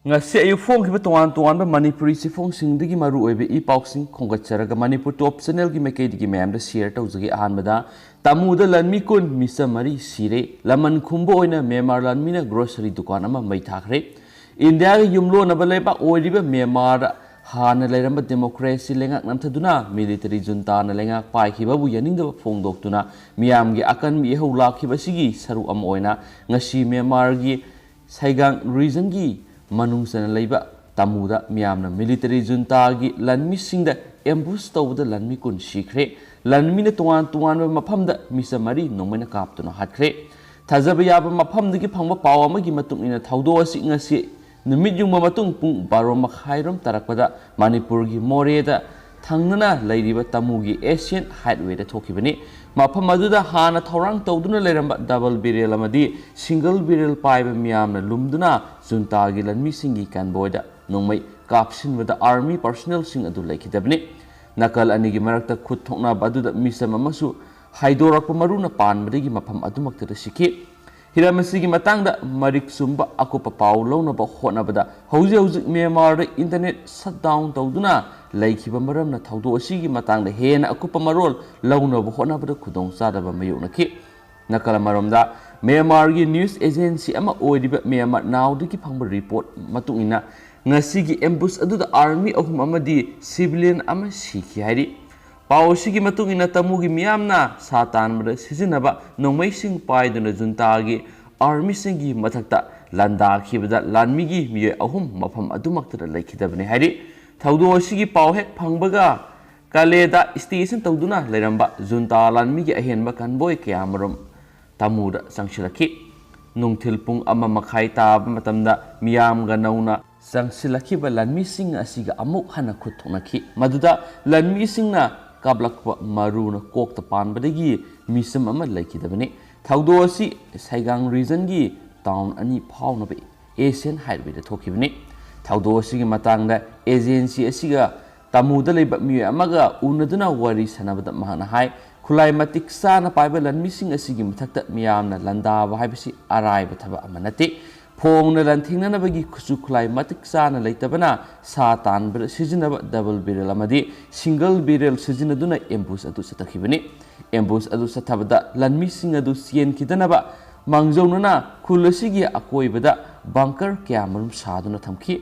ngasi ayu phone ki tuan tuan ba manipuri si phone sing digi maru oibe I pausing khongatcharaga manipur top channel gi mekai digi mem da share tawjagi ahanbada tamuda lanmi kun misa mari sire laman khumbo oina memar lanmi na grocery dukan ama mai thakre india gi yumlo na ba leba oiriba memar hana leiramba democracy lengak namthaduna military junta na lengak pai khiba bu yaningda phongdoktuna miyam gi akan mi hola khiba sigi saru am oina ngasi memar gi saigang region gi manungsana leiba tamuda miyamna military junta gi lanmi singda ambush tawda lanmi kun sikre lanmi na tuan tuan ba mafamda misa mari nongmena kaptuna hatkre thajaba yaba mafamdagi phangba paw amagi matung ina thawdo asi ngasi numit yung matung pung baro makhairom tarakpada manipur gi moreda thangnana leiriba tamugi asian highway da thokibani mafam aduda hana thorang tawduna leiramba double barrel amadi single barrel paiba miyamna lumduna junta gi lanmi singi kanboida nongmai kapsinwada army personnel sing adu laikidabni nakal anigi marakta khut thokna baduda misam amasu haidorakpa maruna panbadagi mafam adumakta sikhi hiramasi matangda marik sumba akupa paw launaba hotnabada hauji hauji Myanmar internet shutdown tawduna laikhiba maramna thawdo asigi matangda hena akupa marol launaba hotnabada khudong sadaba mayoknaki nakala maromda Myanmar gi news agency ama oidiba Myanmar now digi phangba report matungina ngasigi ambush aduda army ahum amadi civilian ama sikhi hairi पावसी मतुंगिना तमुगी मियामना सातान बद सिजिनबा नोंमैसिंग पाइदुना जुंतागी army सिंगी मथक्ता लंदा खिबदा लानमीगी मिये अहुम मफम अदुमक्तदा लैखिदबने हारि थौदोसिगी पाव हेक फंगबगा कालेदा station तौदुना लेरंबा जुंता लानमीगी अहेनबा कनबोय कयामरम तमुदा संगसिलखि नुंगथिल पुंग अमा मखाई ताब मतमदा मियामगा नौना संगसिलखिबा लानमीसिंग असिगा अमुक हना खुथोनखि मदुदा लानमीसिंगना काबलक्वा मारूना कोकता पानबदगी मिसम अमा लैखिदबने थौदो असि साइगांग reason गी टाउन अनि फाउनबे एशियन हाईवे दा थोखिबने थौदो असिगी मतंगदा एजेंसी असिगा तामुदा लेबा मि अमागा उनदुना वारी सनबदा महना हाय खुलाई मतिक साना पाइबा लनमिसिंग असिगी मथक्ता मियामना लंदाबा हाइबसि अराइबा थबा अमनते फोंगना लंथिंगनबगी खुसु खुलाई मतिक साना लेतबना सा तानबा सिजिनबा double barrel amadi single barrel सिजिनदुना ambush adu satखिबने ambush adu sathबदा लनमिसिंग adu सियन खिदनबा मांगजौनना खुलसिगी अकोइबदा bunker क्यामरुम सादुना थमखि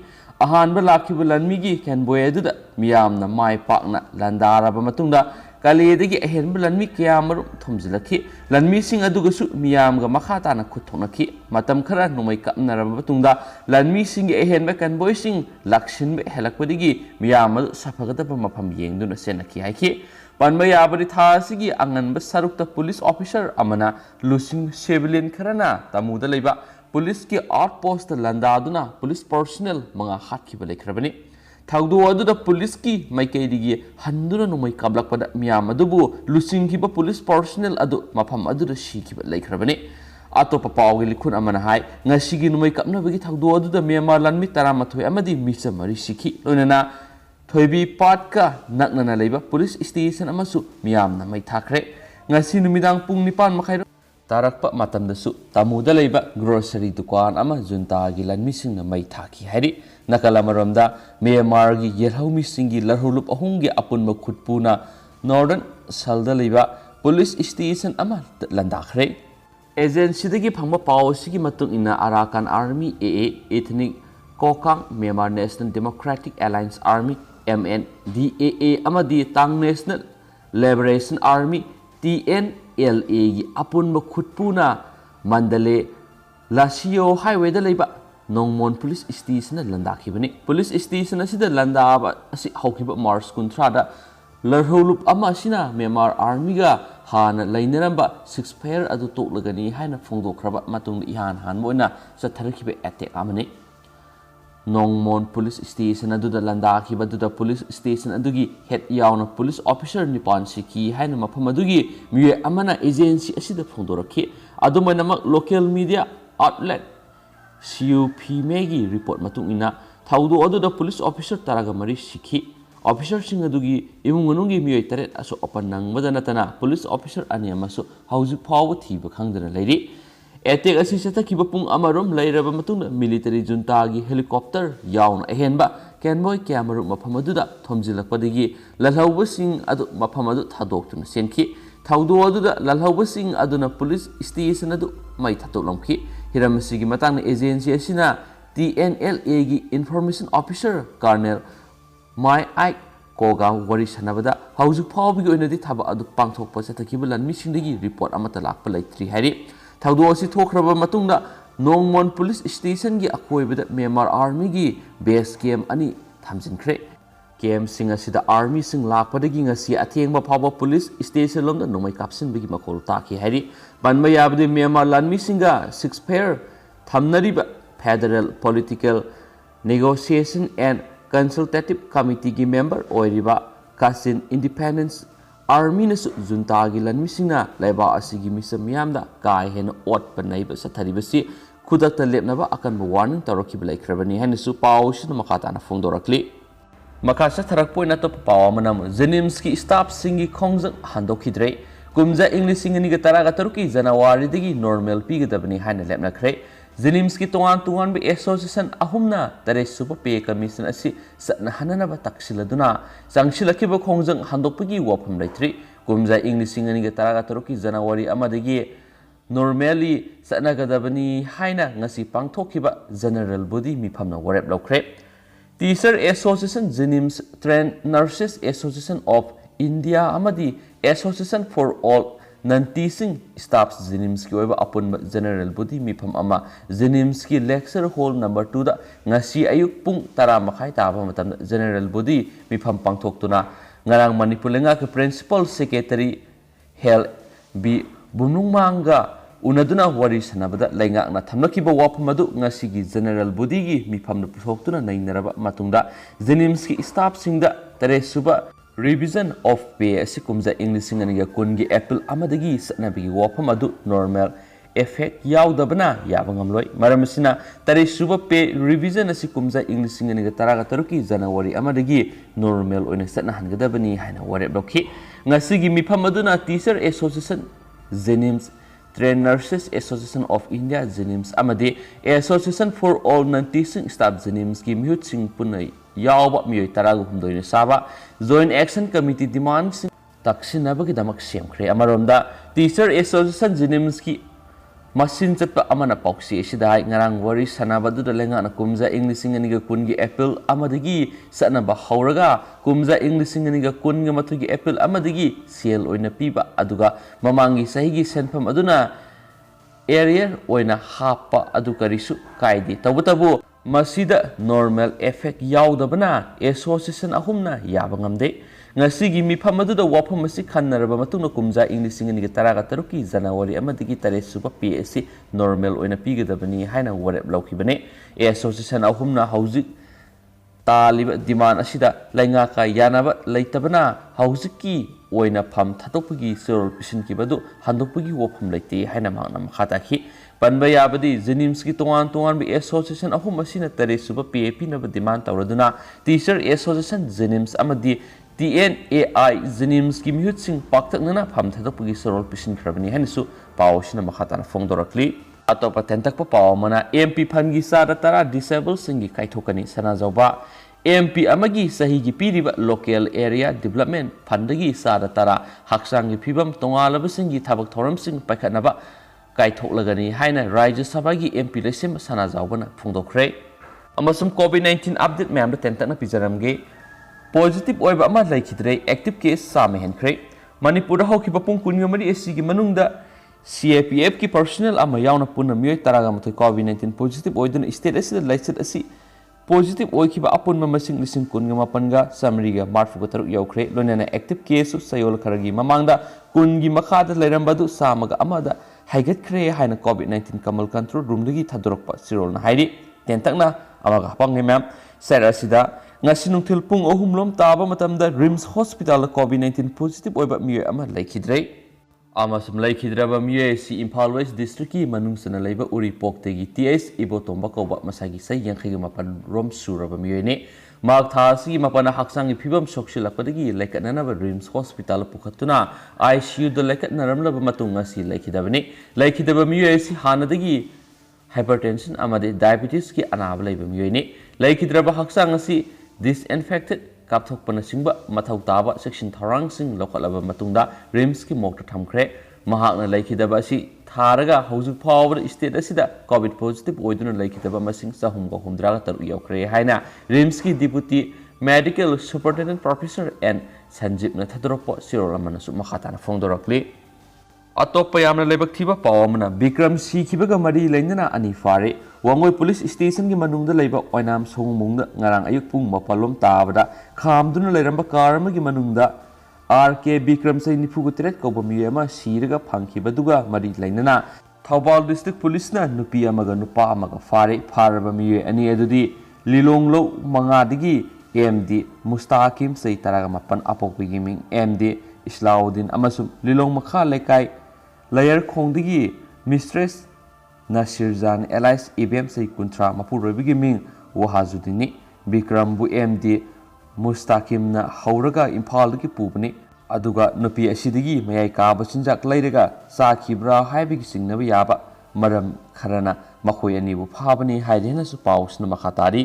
अहानबा लाखिबा लनमिगी कैनबोय अदुदा मियामना माय पाकना लंदारबा मतुंगदा कालेदगी अहेनबा लनमि क्यामरुम थमजिलखि लनमिसिंग अदुगसु मियामगा मखाताना खुथोनखि मतम खरा नुमै कपनरबा मतुंगदा लनमिसिंग अहेनबा कैनबोयसिंग लक्षिनबा हेलकपदिगी मियाम सफगदबा मफम येंगदुना सेनखि हाइखि पनबा याबरि थासिगी अंगनबा सरुक्ता पुलिस ऑफिसर अमना लुसिंग सिविलियन खरना तमुदा लेबा पुलिस की आउटपोस्ट लंदादुना पुलिस पर्सनल मंगा हातखिबा लेखरबनि थौदो अदुदा पुलिस की माइकैदिगी हंदुना नुमै काबलकपदा मियाम अदुबु लुसिंखिबा पुलिस पर्सनल अदु मफम अदुदा सिखिबा लेखरबनि अतोप पावगी लिखुन अमना हाय ngasiगी नुमै कापनबगी थौदो अदुदा म्यांमार लानमि 13 अमदी मिसा मरि सिखि लोनना थोइबी पाटका नकनना लेबा पुलिस स्टेशन अमसु मियामना मै थाखरे ngasi numiदang पुंग 9 मखाइ तारकपा मतमदसु तामुदा लेबा ग्रोसरी दुकान अमा जुंतागी लानमिसिंगना मै थाखि हाइरि नकलमरमदा म्यांमार गी येरहौमी सिंगी लरहुलुप अहुंगी अपुनम खुटपुना नॉर्दर्न सल्दा लेबा पुलिस स्टेशन अमा लंदाखरे एजेंसी दगी फंगबा पावसिगी मतुंग इना Arakan Army AA ethnic Kokang Myanmar National Democratic Alliance Army MNDAA अमदी Ta'ang National Liberation Army TNLA गी अपुनम खुटपुना मंडले लासियो हाईवे दा लेबा नोंगमोन पुलिस स्टेशन लंदाखिबने पुलिस स्टेशन असिदा लंदाबा असि हौखिबा मार्च 13 लरहौलुप अमा असिना म्यांमार आर्मीगा हाना लैनरंबा 6 फायर अदु तोकलगनी हाइना फोंदोखरबा मतुंग इहान हान मोइना चथरखिबा अटैक अमने नोंगमोन पुलिस स्टेशन अदुदा लंदाखिबा दुदा पुलिस स्टेशन अदुगी हेड यावना पुलिस ऑफिसर निपान सिकी हाइना मफम अदुगी मिये अमना एजेंसी असिदा फोंदोरखि अदुमनमक लोकल मीडिया आउटलेट CUPMEगी रिपोर्ट मतुंगिना थौदो अदुदा पुलिस ऑफिसर तारागा मरि सिखि ऑफिसर सिंग अदुगी इमुंग मनुंगी मियोय तरे असो अपन नंगबदा नतना पुलिस ऑफिसर अनि अमसु हौजि फाव थीब खंगदना लेरि एटेक असी चथखिबा पुंग अमरोम लैरबा मतुंग मिलिटरी जुंतागी हेलीकॉप्टर याउन अहेनबा कैनबॉय कैमरू मफम अदुदा थोमजिलकपदगी ललहौबसिंग अदु मफम अदु थादोक्तुना सेनखि थाउदो अदुदा ललहौबसिंग अदुना पुलिस स्टेशन अदु मै थादोलमखि हिरमसिगी मतंग एजेंसी असिना TNLA गी information officer colonel Mai Aik कोगा वरी सनबदा हौजुक फावबिगी ओइनदि थाबा अदु पांगथोकप चथखिबा लनमिसिंगदगी रिपोर्ट अमता लाकपा लैत्रि हारि थाउदो असि थोखरबा मतुंगदा नोंगमोन पुलिस स्टेशन की अकोयबदा म्यांमार आर्मी की बेस कैम्प अनि थमजिनख्रे कैम्प सिंग असिदा आर्मी सिंग लाकपदगी ngasi अथेंगबा फावबा पुलिस स्टेशन लोमदा नोंमै कापसिनबगी मखोल ताखि हारि बनबा याबदि म्यांमार लानमी सिंगा 6 फेयर थमनरिबा federal political negotiation and consultative committee की मेंबर ओइरिबा कासिन इंडिपेंडेंस आर्मी नसु जुंतागी लनमिसिंगना लैबा असिगी मिसम मियामदा काय हेन ओट पनाइबा सथरिबसि खुदक्ता लेपनबा अकनबा वार्निंग तौरखिबा लैख्रबनि हैनसु पाउसिन मखाताना फोंदोरक्ली मखा सथरकपोइना तो पाव मनम जेनिम्स की स्टाफ सिंगी खोंजंग हंदोखिद्रे कुमजा इंग्लिश सिंगनी ग तरागा तरुकी जनवरी दगी नॉर्मल पीगदबनि हैन लेपनख्रे जेनिम्स की तोंगान बे एसोसिएशन अहुमना तरे सुपर पे कमीशन असि सनहननबा तक्सिलदुना संगसिलखिबा खोंजंग हंदोकपगी वफम लैथ्रि कुमजा इंग्लिश सिंगनी ग तरागा तरुकी जनवरी अमदगी नॉर्मली सनगदबनि हाइना ngasi पांगथोखिबा जनरल बॉडी मिफमना वरेप लौख्रे teacher association JNIMS trained nurses association of India अमदी association for all non teaching staff JNIMS की ओइबा अपुन जनरल बॉडी मिफम अमा जेनिम्स की लेक्चर हॉल नंबर 2 दा ngasi अयुक पुंग 10 मखाई ताबा मतम जनरल बॉडी मिफम पांगथोक्तुना ngarang manipur lenga के प्रिंसिपल सेक्रेटरी हेल बी बुनुंगमांगा उनदुना वरी सनबदा लैंगाकना थमनखिबा वाफम अदु ngasiगी जनरल बॉडी की मिफमना पुथोक्तुना नैनरबा मतुंगदा जेनिम्स की स्टाफ सिंगदा तरेसुबा रिविजन ऑफ पे असि कुमजा इंग्लिश सिंगनिगा कुनगी एप्पल अमदगी सनबिगी वाफम अदु नॉर्मल इफेक्ट याउदबना याबंगमलोय मरमसिना तरेसुबा पे रिविजन असि कुमजा इंग्लिश सिंगनिगा तरागा तरुकी जनवरी अमदगी नॉर्मल ओइना सनहनगदबनी हाइना वरेब लौखि ngasiगी मिफम अदुना teacher association JNIMS trained nurses association of India JNIMS अमदे association for all non teaching staff JNIMS की म्यूट सिंग पुनई यावबा मियोय तरागु हुमदोइने साबा जॉइंट एक्शन कमिटी डिमांड सिंग तक्सिनबगी दमक सेमख्रे अमरोमदा टीचर एसोसिएशन जेनिम्स की मसिन चप्पा अमना पॉक्सी एसिदाय ngarang wari sanabadu da lenga na kumza english ingani ga kungi apple amadagi sanaba hauraga kumza english ingani ga kunga mathugi apple amadagi sel oina piba aduga mamangi sahigi senfam aduna area oina hapa adu karisu kaidi tabutabu masida normal effect yaudabana association ahumna yabangamde ngasi मिफम अदुदा वाफम असि खन्नरबा मतुंग कुमजा English सिंगनी तरागा तरुकी जनवरी अमदगी तरे सुबा PSC normal ओइना पीगदबनी हाइना वरेप लौखिबने association अहुमना हौजिक तालिबा demand असिदा लैंगा का यानाबा लैतबना हौजिकी ओइना फम थातोपगी सिरोल पिसिनकिबदु हंदोपगी वाफम लैते हाइना मांगना मखाताखि पनबा याबदी जेनिम्स की तोंगान बे association अहुम असिना तरे सुबा पीएपी नब डिमांड तौरदुना टीचर एसोसिएशन जेनिम्स अमदी TNAI जेनिम्स की म्यूट सिंग पाक्तकना फम थादोपगी सरोल पिसिनख्रबनी हैनसु पावसिना मखाताना फोंदोरक्ली अतोपा तेंतकपा पाव मना MP फंगी सादा तरा डिसेबल सिंगी काइथोकनी सनाजौबा MP अमगी सहीगी पीरिबा लोकल एरिया डेवलपमेंट फंडगी सादा तरा हक्सांगी फिबम तोंगालब सिंगी थाबक थोरम सिंग पाइखनबा काइथोकलगनी हाइना राज्य सभा की MP लेसिम सनाजौबना फोंदोख्रे अमसुम COVID-19 अपडेट मैम तेंतकना पिजरमगे पॉजिटिव ओइबा अमा लैखिद्रे एक्टिव केस सामे हेनख्रे मणिपुर हौखिबा पुंग कुनगमरी एसी की मनुंगदा CAPF की पर्सनल अमा यावना पुना मियोय तरागा मथै COVID-19 पॉजिटिव ओइदन स्टेट असिदा लाइसेट असि पॉजिटिव ओइखिबा अपुन मसिंग लिसिंग कुनगमा पनगा समरीगा मार्फुगा तरुक यौख्रे लोनेना एक्टिव केस सयोल खरगी ममांगदा कुनगी मखादा लैरंबदु सामगा अमादा हाइगतख्रे हाइना COVID-19 कमल कंट्रोल रूम दगी थादोरकपा सिरोलना हाइरि तेंतकना अमागा हपंगे मैम सर असिदा ngasi nungthil pung ohum lom taba matamda rims hospital COVID-19 positive oiba miyoy ama laikhidrei ꯑꯃꯁꯨꯡ ꯂꯩꯈꯤꯗ꯭ꯔꯕ ꯃꯤꯑꯣꯏ ꯑꯁꯤ ꯏꯝꯐꯥꯜ ꯋꯦꯁ ꯗꯤꯁꯇ꯭ꯔꯤꯛꯀꯤ ꯃꯅꯨꯡꯆꯟꯅ ꯂꯩꯕ ꯎꯔꯤꯄꯣꯛꯇꯒꯤ ꯇꯤ.ꯑꯩꯆ. ꯏꯕꯣꯇꯣꯝꯕ ꯀꯧꯕ ꯃꯁꯥꯒꯤ ꯆꯍꯤ 69 ꯔꯣꯝ ꯁꯨꯔꯕ ꯃꯤꯑꯣꯏꯅꯤ꯫ ꯃꯍꯥꯛ ꯊꯥ ꯑꯁꯤꯒꯤ ꯃꯄꯥꯟꯅ ꯍꯛꯆꯥꯡꯒꯤ ꯐꯤꯚꯝ ꯁꯣꯛꯆꯤꯜꯂꯛꯄꯗꯒꯤ ꯂꯩꯈꯠꯅꯅꯕ ꯔꯤꯝꯁ ꯍꯣꯁꯄꯤꯇꯥꯜꯗ ꯄꯨꯈꯠꯇꯨꯅ ICUꯗ ꯂꯩꯈꯠꯅꯔꯝꯂꯕ ꯃꯇꯨꯡ ꯉꯁꯤ ꯂꯩꯈꯤꯗꯕꯅꯤ꯫ ꯂꯩꯈꯤꯗꯕ ꯃꯤꯑꯣꯏ ꯑꯁꯤ ꯍꯥꯟꯅꯗꯒꯤ ꯍꯥꯏꯄꯔꯇꯦꯟꯁꯟ ꯑꯃꯗꯤ ꯗꯥꯏꯕꯦꯇꯤꯁꯀꯤ ꯑꯅꯥꯕ ꯂꯩꯕ ꯃꯤꯑꯣꯏꯅꯤ꯫ ꯂꯩꯈꯤꯗ꯭ꯔꯕ ꯍꯛꯆꯥꯡ ꯑꯁꯤ ꯗꯤꯁꯏꯟꯐꯦꯛꯇꯦꯗ ꯀꯥꯞꯊꯣꯛꯄꯅꯆꯤꯡꯕ ꯃꯊꯧ ꯇꯥꯕ ꯆꯦꯛꯁꯤꯟ ꯊꯧꯔꯥꯡꯁꯤꯡ ꯂꯧꯈꯠꯂꯕ ꯃꯇꯨꯡꯗ ꯔꯤꯝꯁꯀꯤ ꯃꯣꯔꯒꯇ ꯊꯝꯈ꯭ꯔꯦ꯫ ꯃꯍꯥꯛꯅ ꯂꯩꯈꯤꯗꯕ ꯑꯁꯤ ꯊꯥꯔꯒ ꯍꯧꯖꯤꯛ ꯐꯥꯎꯕꯗ ꯁ꯭ꯇꯦꯠ ꯑꯁꯤꯗ ꯀꯣꯚꯤꯗ ꯄꯣꯖꯤꯇꯤꯚ ꯑꯣꯏꯗꯨꯅ ꯂꯩꯈꯤꯗꯕ ꯃꯁꯤꯡ 363 ꯌꯧꯈ꯭ꯔꯦ ꯍꯥꯏꯅ ꯔꯤꯝꯁꯀꯤ deputy medical superintendent professor N ꯁꯟꯖꯤꯞꯅ ꯊꯥꯗꯣꯔꯛꯄ ꯆꯦꯔꯣꯜ ꯑꯃꯅꯁꯨ ꯃꯈꯥ ꯇꯥꯅ ꯐꯣꯡꯗꯣꯔꯛꯂꯤ꯫ ꯑꯇꯣꯞꯄ ꯌꯥꯝꯅ ꯂꯥꯏꯕꯛ ꯊꯤꯕ ꯄꯥꯎ ꯑꯃꯅ ꯕꯤꯀ꯭ꯔꯝ ꯁꯤꯈꯤꯕꯒ ꯃꯔꯤ ꯂꯩꯅꯅ ꯑꯅꯤ ꯐꯥꯔꯦ꯫ ꯋꯥꯡꯒꯣꯏ ꯄꯨꯂꯤꯁ ꯁ꯭ꯇꯦꯁꯟꯒꯤ ꯃꯅꯨꯡꯗ ꯂꯩꯕ ꯑꯣꯏꯅꯥꯝ ꯁꯣꯡꯃꯨꯡꯗ ꯉꯔꯥꯡ ꯑꯌꯨꯛ ꯄꯨꯡ 4 ꯇꯥꯕꯗ ꯈꯥꯝꯗꯨꯅ ꯂꯩꯔꯝꯕ ꯀꯥꯔ ꯑꯃꯒꯤ ꯃꯅꯨꯡꯗ R.K. ꯕꯤꯀ꯭ꯔꯝ ꯆꯍꯤ 94 ꯀꯧꯕ ꯃꯤꯑꯣꯏ ꯑꯃ ꯁꯤꯔꯒ ꯐꯪꯈꯤꯕꯗꯨꯒ ꯃꯔꯤ ꯂꯩꯅꯅ ꯊꯧꯕꯥꯜ ꯗꯤꯁꯇ꯭ꯔꯤꯛ ꯄꯨꯂꯤꯁꯅ ꯅꯨꯄꯤ ꯑꯃꯒ ꯅꯨꯄꯥ ꯑꯃꯒ ꯐꯥꯔꯦ꯫ ꯐꯥꯔꯕ ꯃꯤꯑꯣꯏ ꯑꯅꯤ ꯑꯗꯨꯗꯤ ꯂꯤꯂꯣꯡꯂꯧ 5 M.D. ꯃꯨꯁꯇꯥꯀꯤꯝ ꯆꯍꯤ 17 ꯑꯄꯣꯛꯄꯒꯤ ꯃꯤꯡ M.D. ꯏꯁꯂꯥꯎꯗꯤꯟ ꯑꯃꯁꯨꯡ ꯂꯤꯂꯣꯡ ꯃꯈꯥ ꯂꯩꯀꯥꯏ ꯂꯌꯔꯈꯣꯡꯗꯒꯤ ꯃꯤꯁꯇ꯭ꯔꯦꯁ ꯅꯁꯤꯔꯖꯥꯟ ꯑꯦꯂꯥꯏꯁ ꯏꯕꯦꯝ ꯆꯍꯤ 30 ꯃꯄꯨꯔꯣꯏꯕꯒꯤ ꯃꯤꯡ ꯋꯥꯍꯥꯖꯨꯗꯤꯟꯅꯤ꯫ ꯕꯤꯀ꯭ꯔꯝꯕꯨ M.D. ꯃꯨꯁꯇꯥꯀꯤꯝꯅ ꯍꯧꯔꯒ ꯏꯝꯐꯥꯜꯗꯒꯤ ꯄꯨꯕꯅꯤ ꯑꯗꯨꯒ ꯅꯨꯄꯤ ꯑꯁꯤꯗꯒꯤ ꯃꯌꯥꯏ ꯀꯥꯕ ꯆꯤꯟꯖꯥꯛ ꯂꯩꯔꯒ ꯆꯥꯈꯤꯕ꯭ꯔꯥ ꯍꯥꯏꯕꯒꯤ ꯆꯤꯡꯅꯕ ꯌꯥꯕ ꯃꯔꯝ ꯈꯔꯅ ꯃꯈꯣꯏ ꯑꯅꯤꯕꯨ ꯐꯥꯕꯅꯤ ꯍꯥꯏꯗꯨꯅꯁꯨ ꯄꯥꯎꯁꯤꯅ ꯃꯈꯥ ꯇꯥꯔꯤ꯫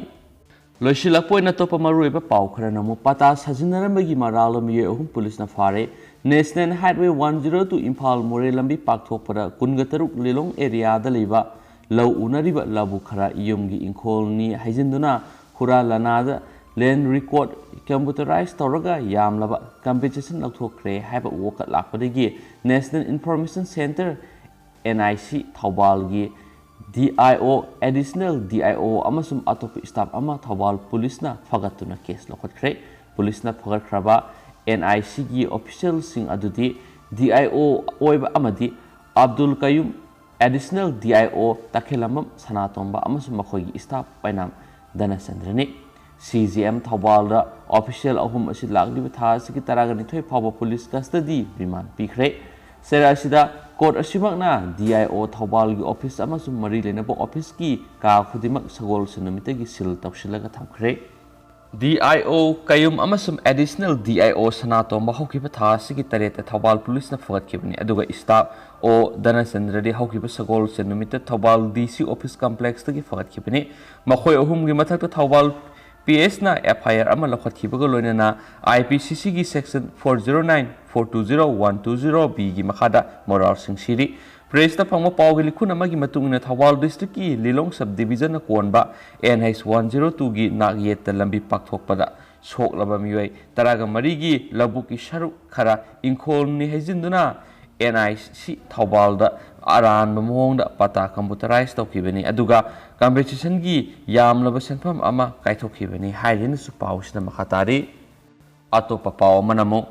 ꯂꯣꯏꯁꯤꯜꯂꯛꯄ ꯑꯣꯏꯅ ꯑꯇꯣꯞꯄ ꯃꯔꯨꯑꯣꯏꯕ ꯄꯥꯎ ꯈꯔꯅ ꯑꯃꯨꯛ ꯄꯥꯇꯥ ꯁꯥꯖꯤꯟꯅꯔꯝꯕꯒꯤ ꯃꯔꯥꯜꯂ ꯃꯤꯑꯣꯏ 3 ꯄꯨꯂꯤꯁꯅ ꯐꯥꯔꯦ꯫ ꯅꯦꯁꯅꯦꯜ ꯍꯥꯏꯋꯦ 102 ꯏꯝꯐꯥꯜ ꯃꯣꯔꯦ ꯂꯝꯕꯤ ꯄꯥꯛꯊꯣꯛꯄꯗ 13 ꯂꯤꯂꯣꯡ ꯑꯦꯔꯤꯌꯥꯗ ꯂꯩꯕ ꯂꯧ ꯎꯅꯔꯤꯕ ꯂꯧꯕꯨꯛ ꯈꯔ ꯌꯨꯝꯒꯤ ꯏꯪꯈꯣꯜꯅꯤ ꯍꯥꯏꯖꯤꯟꯗꯨꯅ ꯍꯨꯔꯥꯟ ꯂꯥꯟꯅꯥꯗ ꯂꯦꯟ ꯔꯦꯀꯣꯔꯗ ꯀꯝꯄ꯭ꯌꯨꯇꯔꯥꯏꯖ ꯇꯧꯔꯒ ꯌꯥꯝꯂꯕ ꯀꯝꯄꯦꯟꯁꯦꯁꯟ ꯂꯧꯊꯣꯛꯈ꯭ꯔꯦ ꯍꯥꯏꯕ ꯋꯥꯀꯠ ꯂꯥꯛꯄꯗꯒꯤ national information centre NIC ꯊꯧꯕꯥꯜꯒꯤ DIO additional DIO ꯑꯃꯁꯨꯡ ꯑꯇꯣꯞꯄ ꯁ꯭ꯇꯥꯐ ꯑꯃ ꯊꯧꯕꯥꯜ ꯄꯨꯂꯤꯁꯅ ꯐꯒꯠꯇꯨꯅ ꯀꯦꯁ ꯂꯧꯈꯠꯈ꯭ꯔꯦ꯫ ꯄꯨꯂꯤꯁꯅ ꯐꯒꯠꯈ꯭ꯔꯕ NICꯒꯤ ꯑꯣꯐꯤꯁꯤꯌꯦꯜꯁꯤꯡ ꯑꯗꯨꯗꯤ DIO ꯑꯣꯏꯕ ꯑꯃꯗꯤ ꯑꯕꯗꯨꯜ ꯀꯌꯨꯝ, ꯑꯦꯗꯤꯁꯅꯦꯜ DIO ꯇꯈꯦꯜꯂꯝꯕꯝ ꯁꯅꯥꯇꯣꯝꯕ ꯑꯃꯁꯨꯡ ꯃꯈꯣꯏꯒꯤ ꯁ꯭ꯇꯥꯐ ꯑꯣꯏꯅꯥꯝ ꯙꯅꯆꯟꯗ꯭ꯔꯅꯤ꯫ CGM ꯊꯧꯕꯥꯜꯗ ꯑꯣꯐꯤꯁꯤꯌꯦꯜ 3 ꯑꯁꯤ ꯂꯥꯛꯂꯤꯕ ꯊꯥ ꯑꯁꯤꯒꯤ 12 ꯐꯥꯎꯕ ꯄꯨꯂꯤꯁ ꯀꯁꯇꯗꯤ ꯔꯤꯃꯥꯟꯗ ꯄꯤꯈ꯭ꯔꯦ꯫ ꯆꯦꯔ ꯑꯁꯤꯗ ꯀꯣꯔꯠ ꯑꯁꯤꯃꯛꯅ DIO ꯊꯧꯕꯥꯜꯒꯤ ꯑꯣꯐꯤꯁ ꯑꯃꯁꯨꯡ ꯃꯔꯤ ꯂꯩꯅꯕ ꯑꯣꯐꯤꯁꯀꯤ ꯀꯥ ꯈꯨꯗꯤꯡꯃꯛ ꯁꯒꯣꯜꯁꯦꯟ ꯅꯨꯃꯤꯠꯇꯒꯤ ꯁꯤꯜ ꯇꯧꯁꯤꯜꯂꯒ ꯊꯝꯈ꯭ꯔꯦ꯫ DIO ꯀꯌꯨꯝ ꯑꯃꯁꯨꯡ ꯑꯦꯗꯤꯁꯅꯦꯜ DIO ꯁꯅꯥꯇꯣꯝꯕ ꯍꯧꯈꯤꯕ ꯊꯥ ꯑꯁꯤꯒꯤ 7ꯗ ꯊꯧꯕꯥꯜ ꯄꯨꯂꯤꯁꯅ ꯐꯒꯠꯈꯤꯕꯅꯤ ꯑꯗꯨꯒ ꯁ꯭ꯇꯥꯐ O ꯙꯅꯆꯟꯗ꯭ꯔꯗꯤ ꯍꯧꯈꯤꯕ ꯁꯒꯣꯜꯁꯦꯟ ꯅꯨꯃꯤꯠꯇ ꯊꯧꯕꯥꯜ DC ꯑꯣꯐꯤꯁ ꯀꯝꯄ꯭ꯂꯦꯛꯁꯇꯒꯤ ꯐꯒꯠꯈꯤꯕꯅꯤ꯫ ꯃꯈꯣꯏ ꯑꯍꯨꯝꯒꯤ ꯃꯊꯛꯇ ꯊꯧꯕꯥꯜ PS ꯅ FIR ꯑꯃ ꯂꯧꯈꯠꯈꯤꯕꯒ ꯂꯣꯏꯅꯅ IPCCꯒꯤ ꯁꯦꯛꯁꯟ 409(420)(120)(b)ꯒꯤ ꯃꯈꯥꯗ ꯃꯣꯔꯥꯜꯁꯤꯡ ꯁꯤꯔꯤ꯫ ꯄ꯭ꯔꯦꯁꯇ ꯐꯪꯕ ꯄꯥꯎꯒꯤ ꯂꯤꯈꯨꯟ ꯑꯃꯒꯤ ꯃꯇꯨꯡꯏꯟꯅ ꯊꯧꯕꯥꯜ ꯗꯤꯁꯇ꯭ꯔꯤꯛꯀꯤ ꯂꯤꯂꯣꯡ ꯁꯕ ꯗꯤꯚꯤꯖꯟꯅ ꯀꯣꯟꯕ NH-102ꯒꯤ ꯅꯥꯛꯌꯦꯠꯇ ꯂꯝꯕꯤ ꯄꯥꯛꯊꯣꯛꯄꯗ ꯁꯣꯛꯂꯕ ꯃꯤꯑꯣꯏ 13ꯒꯤ ꯂꯧꯕꯨꯛꯀꯤ ꯁꯔꯨꯛ ꯈꯔ ꯏꯪꯈꯣꯜꯅꯤ ꯍꯩꯖꯤꯟꯗꯨꯅ NIC ꯊꯧꯕꯥꯜꯗ ꯑꯔꯥꯟꯕ ꯃꯑꯣꯡꯗ ꯄꯥꯇꯥ ꯀꯝꯄ꯭ꯌꯨꯇꯔꯥꯏꯖ ꯇꯧꯈꯤꯕꯅꯤ ꯑꯗꯨꯒ ꯀꯝꯄꯦꯟꯁꯦꯁꯟꯒꯤ ꯌꯥꯝꯂꯕ ꯁꯦꯟꯐꯝ ꯑꯃ ꯀꯥꯏꯊꯣꯛꯈꯤꯕꯅꯤ ꯍꯥꯏꯗꯨꯅꯁꯨ ꯄꯥꯎꯁꯤꯅ ꯃꯈꯥ ꯇꯥꯔꯤ꯫ ꯑꯇꯣꯞꯄ ꯄꯥꯎ ꯑꯃꯅ ꯑꯃꯨꯛ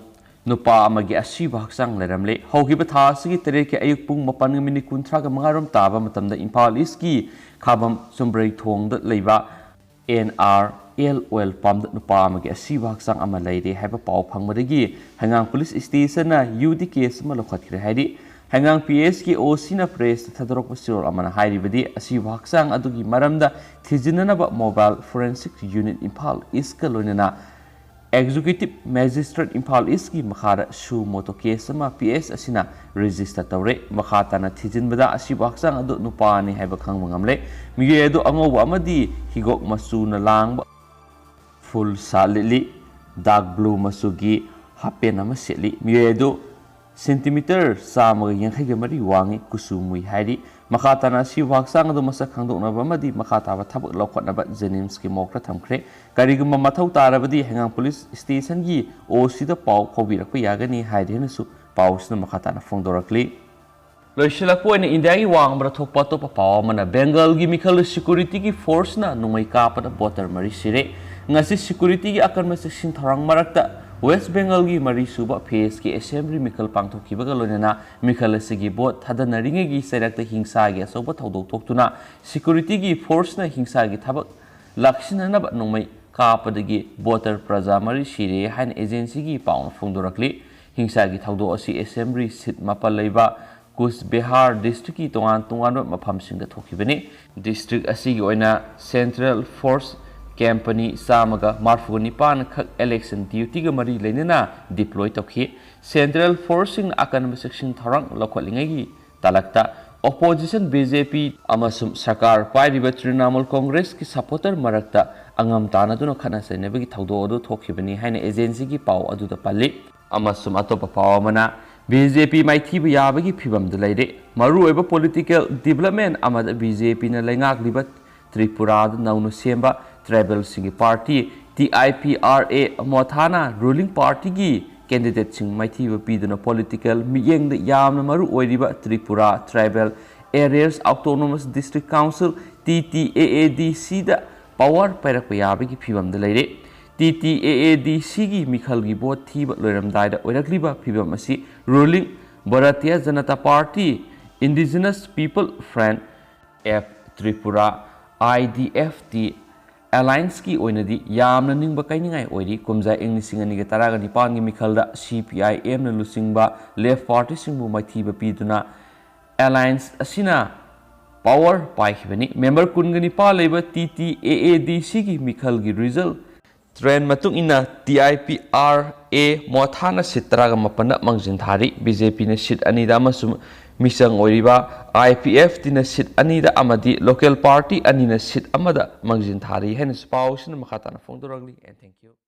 ꯅꯨꯄꯥ ꯑꯃꯒꯤ ꯑꯁꯤꯕ ꯍꯛꯆꯥꯡ ꯂꯩꯔꯝꯂꯦ꯫ ꯍꯧꯈꯤꯕ ꯊꯥ ꯑꯁꯤꯒꯤ 3ꯒꯤ ꯑꯌꯨꯛ ꯄꯨꯡ 4:35 ꯇꯥꯕ ꯃꯇꯝꯗ ꯏꯝꯐꯥꯜ ꯏꯁꯀꯤ ꯈꯥꯕꯝ ꯆꯨꯝꯕ꯭ꯔꯩꯊꯣꯡꯗ ꯂꯩꯕ NRL ꯑꯣꯏꯜ ꯄꯝꯗ ꯅꯨꯄꯥ ꯑꯃꯒꯤ ꯑꯁꯤꯕ ꯍꯛꯆꯥꯡ ꯑꯃ ꯂꯩꯔꯦ ꯍꯥꯏꯕ ꯄꯥꯎ ꯐꯪꯕꯗꯒꯤ ꯍꯩꯉꯥꯡ ꯄꯨꯂꯤꯁ ꯁ꯭ꯇꯦꯁꯟꯅ UD ꯀꯦꯁ ꯑꯃ ꯂꯧꯈꯠꯈ꯭ꯔꯦ ꯍꯥꯏꯔꯤ꯫ ꯍꯩꯉꯥꯡ PSꯒꯤ OCꯅ ꯄ꯭ꯔꯦꯁꯇ ꯊꯥꯗꯣꯔꯛꯄ ꯆꯦꯔꯣꯜ ꯑꯃꯅ ꯍꯥꯏꯔꯤꯕꯗꯤ ꯑꯁꯤꯕ ꯍꯛꯆꯥꯡ ꯑꯗꯨꯒꯤ ꯃꯔꯝꯗ ꯊꯤꯖꯤꯟꯅꯅꯕ ꯃꯣꯕꯥꯏꯜ ꯐꯣꯔꯦꯟꯁꯤꯛ ꯌꯨꯅꯤꯠ ꯏꯝꯐꯥꯜ ꯏꯁꯀ ꯂꯣꯏꯅꯅ ꯑꯦꯛꯖꯤꯀ꯭ꯌꯨꯇꯤꯚ ꯃꯦꯖꯤꯁꯇ꯭ꯔꯦꯠ ꯏꯝꯐꯥꯜ ꯏꯁꯀꯤ ꯃꯈꯥꯗ ꯁꯨ ꯃꯣꯇꯣ ꯀꯦꯁ ꯑꯃ PS ꯑꯁꯤꯅ ꯔꯦꯖꯤꯁꯇꯔ ꯇꯧꯔꯦ꯫ ꯃꯈꯥ ꯇꯥꯅ ꯊꯤꯖꯤꯟꯕꯗ ꯑꯁꯤꯕ ꯍꯛꯆꯥꯡ ꯑꯗꯨ ꯅꯨꯄꯥꯅꯤ ꯍꯥꯏꯕ ꯈꯪꯕ ꯉꯝꯂꯦ꯫ ꯃꯤꯑꯣꯏ ꯑꯗꯨ ꯑꯉꯧꯕ ꯑꯃꯗꯤ ꯍꯤꯒꯣꯛ ꯃꯆꯨꯅ ꯂꯥꯡꯕ ꯐꯨꯜ ꯁꯥꯔꯠ ꯂꯤꯠꯂꯤ, ꯗꯥꯔꯛ ꯕ꯭ꯂꯨ ꯃꯆꯨꯒꯤ ꯍꯥꯞꯄꯦꯟ ꯑꯃ ꯁꯦꯠꯂꯤ꯫ ꯃꯤꯑꯣꯏ ꯑꯗꯨ ꯁꯦꯟꯇꯤꯃꯤꯇꯔ 183 ꯋꯥꯡꯏ, ꯀꯨꯆꯨ ꯃꯨꯏ ꯍꯥꯏꯔꯤ꯫ ꯃꯈꯥ ꯇꯥꯅ ꯑꯁꯤꯕ ꯍꯛꯆꯥꯡ ꯑꯗꯨ ꯃꯁꯛ ꯈꯪꯗꯣꯛꯅꯕ ꯑꯃꯗꯤ ꯃꯈꯥ ꯇꯥꯕ ꯊꯕꯛ ꯂꯧꯈꯠꯅꯕ ꯖꯦꯅꯤꯝꯁꯀꯤ ꯃꯣꯔꯒꯇ ꯊꯝꯈ꯭ꯔꯦ꯫ ꯀꯔꯤꯒꯨꯝꯕ ꯃꯊꯧ ꯇꯥꯔꯕꯗꯤ ꯍꯩꯉꯥꯡ ꯄꯨꯂꯤꯁ ꯁ꯭ꯇꯦꯁꯟꯒꯤ OCꯗ ꯄꯥꯎ ꯐꯥꯎꯕꯤꯔꯛꯄ ꯌꯥꯒꯅꯤ ꯍꯥꯏꯗꯨꯅꯁꯨ ꯄꯥꯎꯁꯤꯅ ꯃꯈꯥ ꯇꯥꯅ ꯐꯣꯡꯗꯣꯔꯛꯂꯤ꯫ ꯂꯣꯏꯁꯤꯜꯂꯛꯄ ꯑꯣꯏꯅ ꯏꯟꯗꯤꯌꯥꯒꯤ ꯋꯥꯡꯃꯗ ꯊꯣꯛꯄ ꯑꯇꯣꯞꯄ ꯄꯥꯎ ꯑꯃꯅ ꯕꯦꯡꯒꯜꯒꯤ ꯃꯤꯈꯜ ꯁꯦꯀ꯭ꯌꯨꯔꯤꯇꯤꯒꯤ ꯐꯣꯔꯁꯅ ꯅꯣꯡꯃꯩ ꯀꯥꯞꯄꯗ ꯚꯣꯇꯔ 3 ꯁꯤꯔꯦ꯫ ꯉꯁꯤ ꯁꯦꯀ꯭ꯌꯨꯔꯤꯇꯤꯒꯤ ꯑꯀꯟꯕ ꯆꯦꯛꯁꯤꯟ ꯊꯧꯔꯥꯡ ꯃꯔꯛꯇ ꯋꯦꯁ ꯕꯦꯡꯒꯜꯒꯤ 3ꯁꯨꯕ ꯐꯦꯖꯀꯤ ꯑꯦꯁꯦꯝꯕ꯭ꯂꯤ ꯃꯤꯈꯜ ꯄꯥꯡꯊꯣꯛꯈꯤꯕꯒ ꯂꯣꯏꯅꯅ ꯃꯤꯈꯜ ꯑꯁꯤꯒꯤ ꯚꯣꯠ ꯊꯥꯗꯅꯔꯤꯉꯩꯒꯤ ꯆꯩꯔꯛꯇ ꯍꯤꯡꯁꯥꯒꯤ ꯑꯆꯧꯕ ꯊꯧꯗꯣꯛ ꯊꯣꯛꯇꯨꯅ ꯁꯦꯀ꯭ꯌꯨꯔꯤꯇꯤꯒꯤ ꯐꯣꯔꯁꯅ ꯍꯤꯡꯁꯥꯒꯤ ꯊꯕꯛ ꯂꯥꯛꯁꯤꯟꯅꯅꯕ ꯅꯣꯡꯃꯩ ꯀꯥꯞꯄꯗꯒꯤ ꯚꯣꯇꯔ ꯄ꯭ꯔꯖꯥ 3 ꯁꯤꯔꯦ ꯍꯥꯏꯅ ꯑꯦꯖꯦꯟꯁꯤꯒꯤ ꯄꯥꯎꯅ ꯐꯣꯡꯗꯣꯔꯛꯂꯤ꯫ हिंसागी थौदोक असी असेंबली सीट मापल लेबा कुछ बिहार डिस्ट्रिक्ट की तोान मफमसिंग थोखिबनी डिस्ट्रिक्ट असिगी ओइना सेंट्रल फोर्स कैंपनी चामगा मार्फु निपान खक इलेक्शन ड्यूटी मरी लेना डिप्लॉय तौखी सेंट्रल फोर्स अकनब सेक्शन थौरंग लौखलिंगी तालक्ता ऑपोजिशन बीजेपी सरकार पाइरिबा तृणमूल कांग्रेस की सपोर्टर मरक्ता अंगम तानदुना खना सैनबगी थौदोक थोखिबनी हाइना एजेंसी की पाव अदुदा पल्ली अतोप पाव अमना बीजेपी माइथीब याबगी फिबम लेरे मरुओइबा पॉलिटिकल डेवलपमेंट बीजेपी लेंगाक्लिबा त्रिपुरा नौन सेंबा ट्राइबल सिंह पार्टी TIPRA मोथाना रूलिंग पार्टी की कैंडिडेट सिंह माइथीब पीदुना पॉलिटिकल मियेंग यामना मरुओइरिबा Tripura tribal areas autonomous district council TTAADC दा पावर पैरक याबगी फिबम लेरे TTAADC की मिखल की बोट थीब लोरमदायदा ओइरक्लिबा फिबम असी ruling Bharatiya Janata party indigenous people front F Tripura IDFT alliance की ओइनदी यामना निंगबा काइनिंगाई ओइरी कुमजा इंग लिसिंग अनिगा तरागा निपान की मिखलदा CPIM न लुसिंगबा लेफ्ट पार्टी सिंगबु माइथीब पीदुना अलायंस असिना पावर पाइखिबनी मेंबर कुनगनि पा लेबा TTAADC की मिखल की रिजल्ट ट्रेन मतुंग इना TIPRA मोथाना सीट तरागा मपन मंजिन थारी बीजेपी ने सीट अनिदा मसुम मिसंग ओइरिबा IPFT ने सीट अनिदा अमदी लोकल पार्टी अनिना सीट अमदा मंजिन थारी हैन स्पाउसन मखाताना फोंदोरगली एंड थैंक यू।